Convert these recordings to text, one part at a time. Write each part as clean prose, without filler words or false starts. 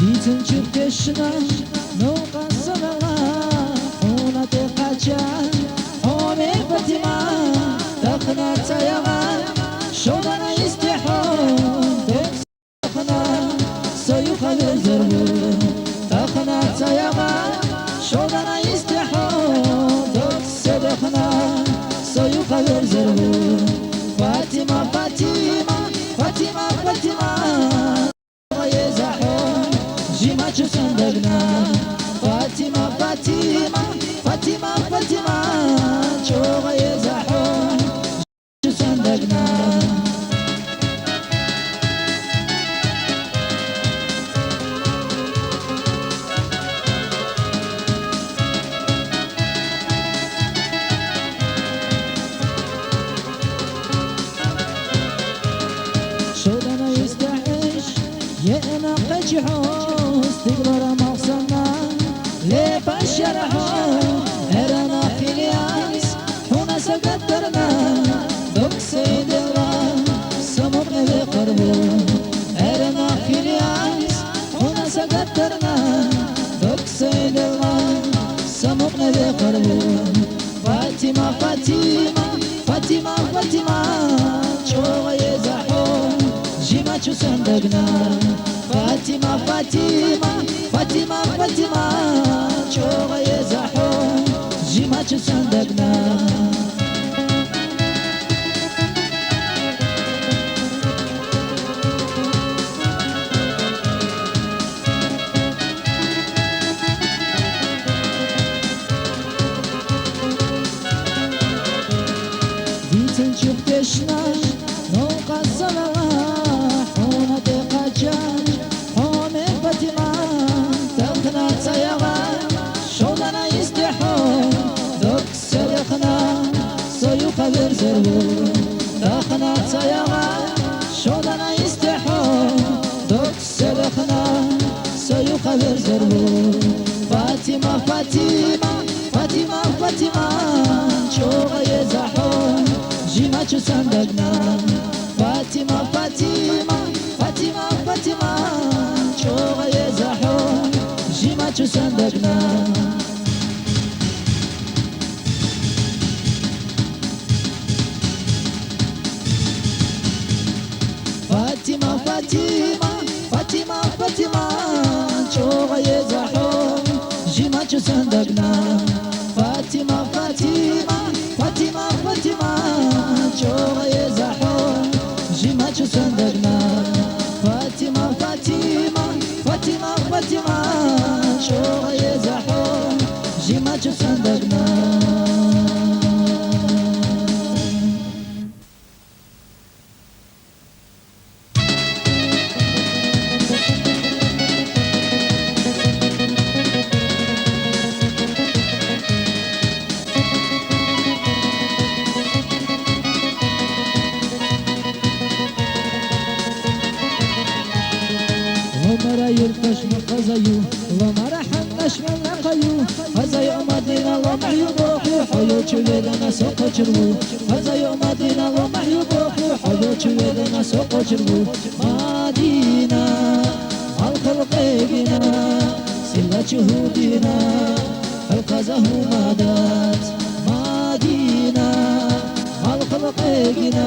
دیتن چی کشنا نو قصنا اونا تقاچا اومي فتما دخنا تيغا شودنا استحون دخنا سيخ الزربو دخنا تيغا شودنا استحون دخنا سيخ الزربو فاطمة فاطمة فاطمة فاطمة يزحون جيما صندقنا فاطمة فاطمة فاطمة فاطمة شوق يزحون صندقنا شودنا يستعيش يأنا قجحوس تقدر مقصنا ليه بشرحون هرنا في الياس حونا سقدرنا دوك سيد الله سمرنا بقربو هرنا في الياس حونا سقدرنا دوك سيد الله سمرنا بقربو فاطمة فاطمة فاطمة فاطمة شوق يزحون جيما صندقنا فاطمة فاطمة فاطمة فاطمة شوق يزحون جيما صندقنا ديتن شوف كشنا نو قصنا حونا تقاچا اومي فتما دخنا تيغا شودنا يستحون دوك سلخنا سيوخ الزربو دخنا تيغا شودنا يستحون دوك سلخنا سيوخ الزربو فاطمة فاطمة فاطمة فاطمة شوق يزحون جيما صندقنا فاطمة فاطمة فاطمة فاطمة شوق يزحون جيما صندقنا فاطمة فاطمة فاطمة فاطمة شوق يزحون جيما صندقنا فاطمة فاطمة فاطمة فاطمة شوق يزحون جيما صندقنا فاطمة فاطمة فاطمة فاطمة شوق يزحون جيما صندقنا ومرا يرتش من قزيو ومرا حنش من لقيو قزيو مدينة ومحيو بوخي حيو چويدنا سوقو چربو قزيو مدينة ومحيو بوخي حيو چويدنا سوقو چربو مدينة الخلق ايقنا سلا چهودنا القزه مادات مدينة الخلق ايقنا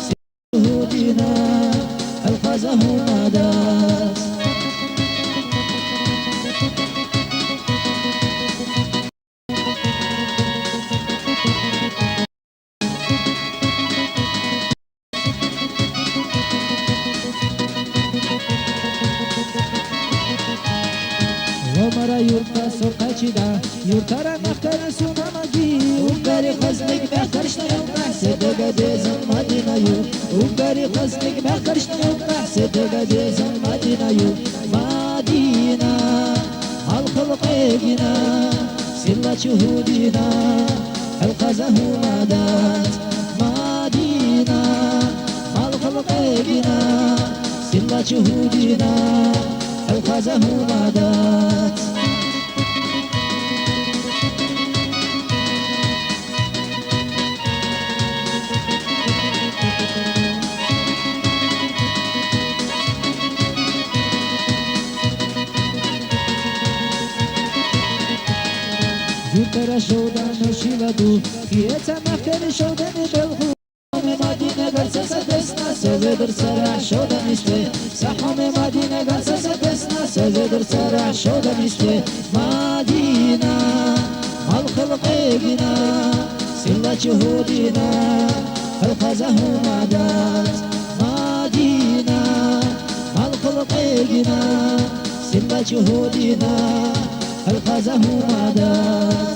سلا چهودنا القزه مادات ومرا يورتا سوقاچدا يورتارا مختار سونا ماجي وقاري خزنك بخرشنا يوم حسد قديزم مدينة يو وقاري خزنك بخرشنا يوم حسد قديزم مدينة يو مدينة الخلق ايقنا سلا شهودنا القزه مادات مدينة الخلق ايقنا سلا شهودنا القزه مادات مختار شودن و شیوادو کیت مختار شودن بلخو مدینه گرسس دسنا سوی در سرع شودن استه سحام مدینه گرسس دسنا سوی در سرع شودن استه مدینه مال خلقنا سلا جهودنا خلقزه مدات مدینه مال خلقنا سلا جهودنا خلقزه مدات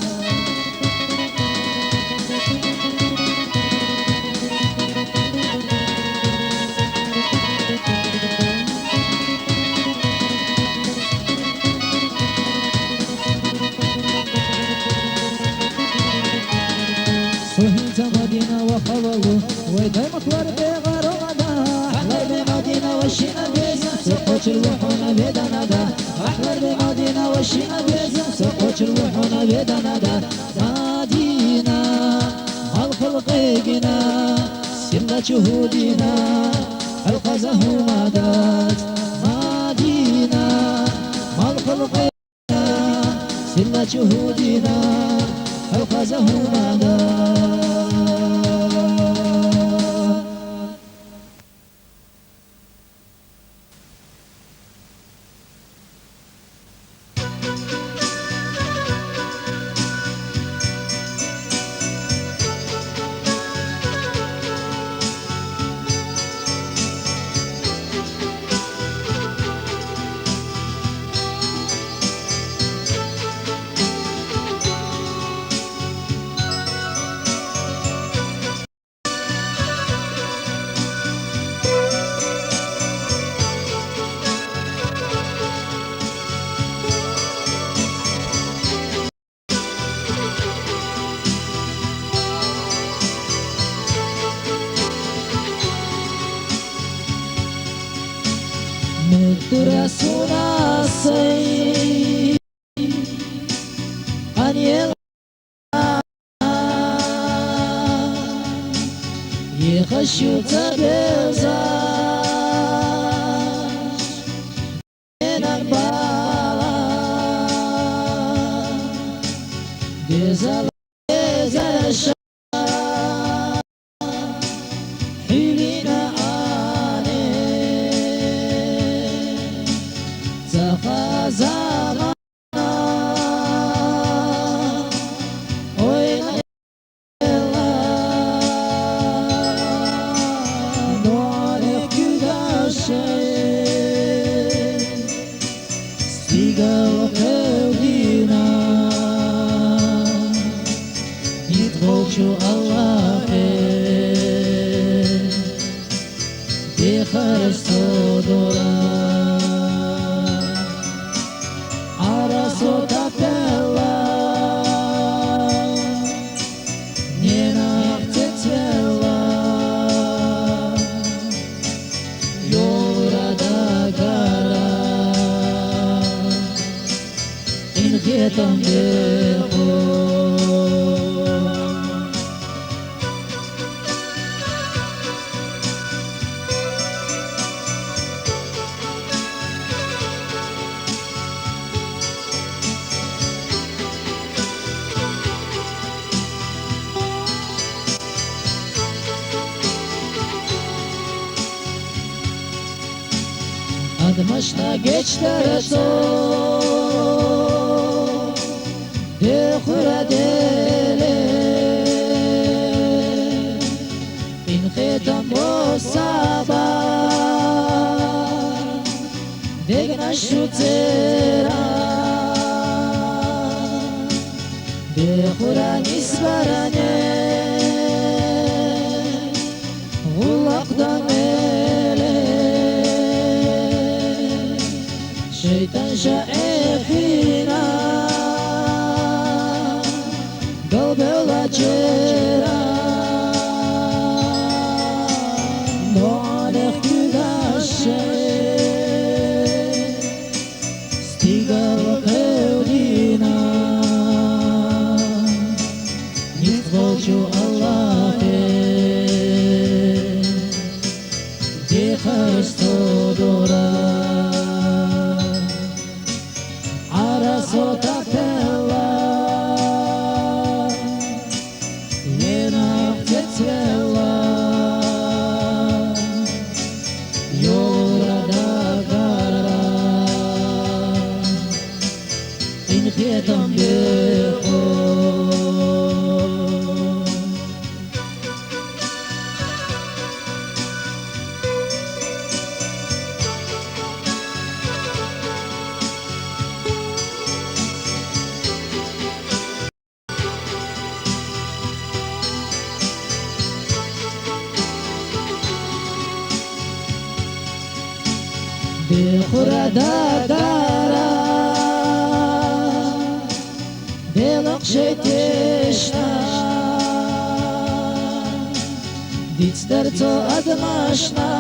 صهيت مدينة وخولو ويدا مطور بغار غدا أحلر بمدينة وشينا بيزا سقوش الوحونا بيدا ندا أحلر بمدينة وشينا بيزا سقوش الوحونا بيدا ندا مدينة مال خلقنا سلا جهودنا القزه مدات مدينة مال خلقنا سلا جهودنا القزه مدات مدرسنا سي أن يخشوا تبزاش من البلا بزل بزل Admaşna geçler so de xuradele in khitam bosaba degna shutera de khurani sbarane ulaqdan شيطان شائفينا قلب الأجيرا نوانخ كدا الشيء استيقظ قودينا نتغوشو الله دي خرستو دورا sota pela خيتم بخور بخور دارا بلقشة تشنا ديت درتو أدمشنا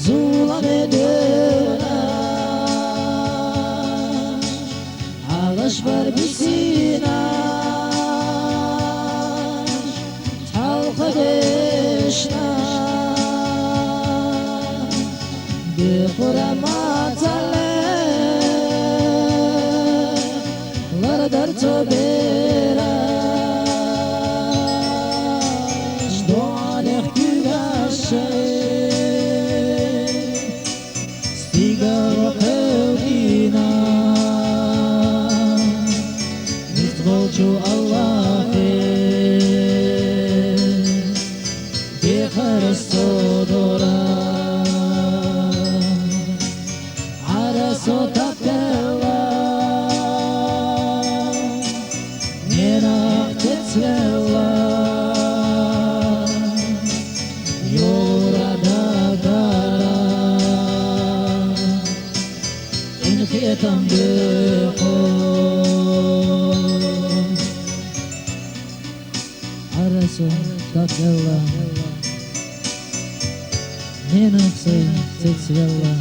ظلم دونا علاش بر بسينا حلق دشنا بخور ما در تو براش دوانخ gügaşe stigar qevdina nitvolcu Allah'e bexarsto dora araso tapela Svela Yorada dara In khitam bkhor Araso takella Nenaqsi tsvela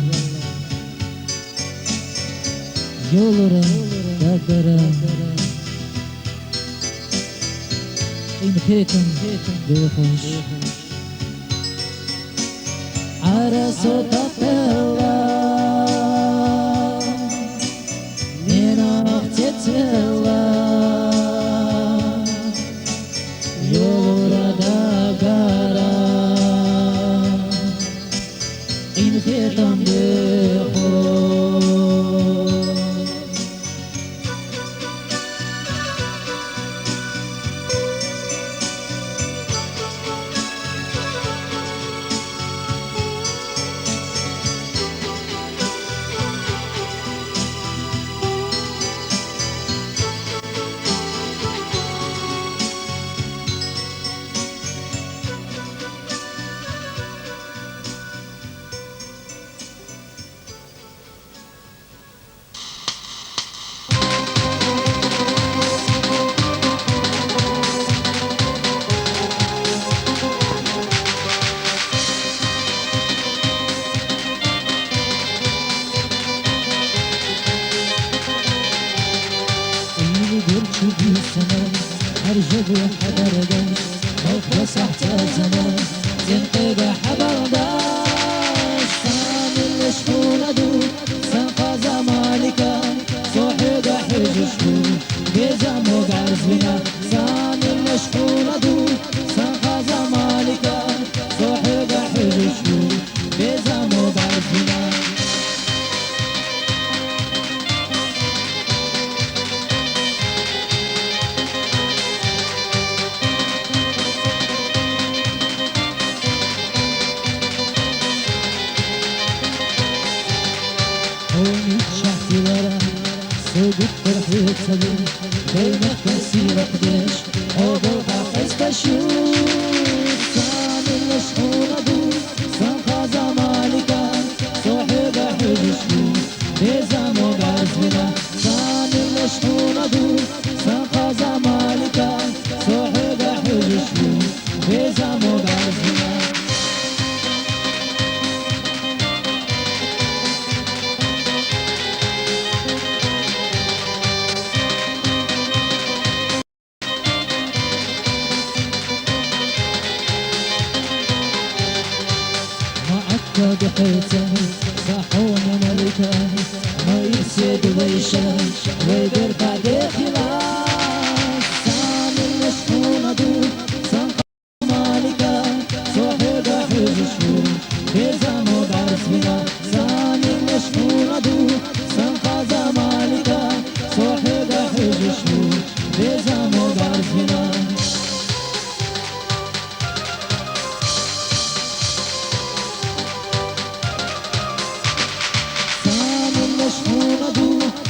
Yolura dara إن خيتم بخوش عرسو تطلع من أختي تطلع يورا دقارا إن خيتم بخوش أرجو حبر داش أخلص حتى زمان تنقيق حبر داش سامي الشحونة دود سنقى زمالكا صحيق حج شهور بيزامو قعز بنا سامي الشحونة دود سنقى زمالكا صحيق حج شهور بيزامو قعز بنا سوق فرحي تبين بينك تسير قديش عقل حقس تشوف سامي الشحونة دود سنقى زمالكا صحيق حج شهور بيزامو قعز بنا سامي الشحونة دود سنقى زمالكا صحيق حج شهور بيزامو قعز بنا بحيته صحون ملكه ما يسيد ويشه ويدر بعد خلاف سامي الشحونة دود سنقى مالكه صحيق حج شهور بيزامو قعز بنا سامي الشحونة دود سنقى مشحونة دو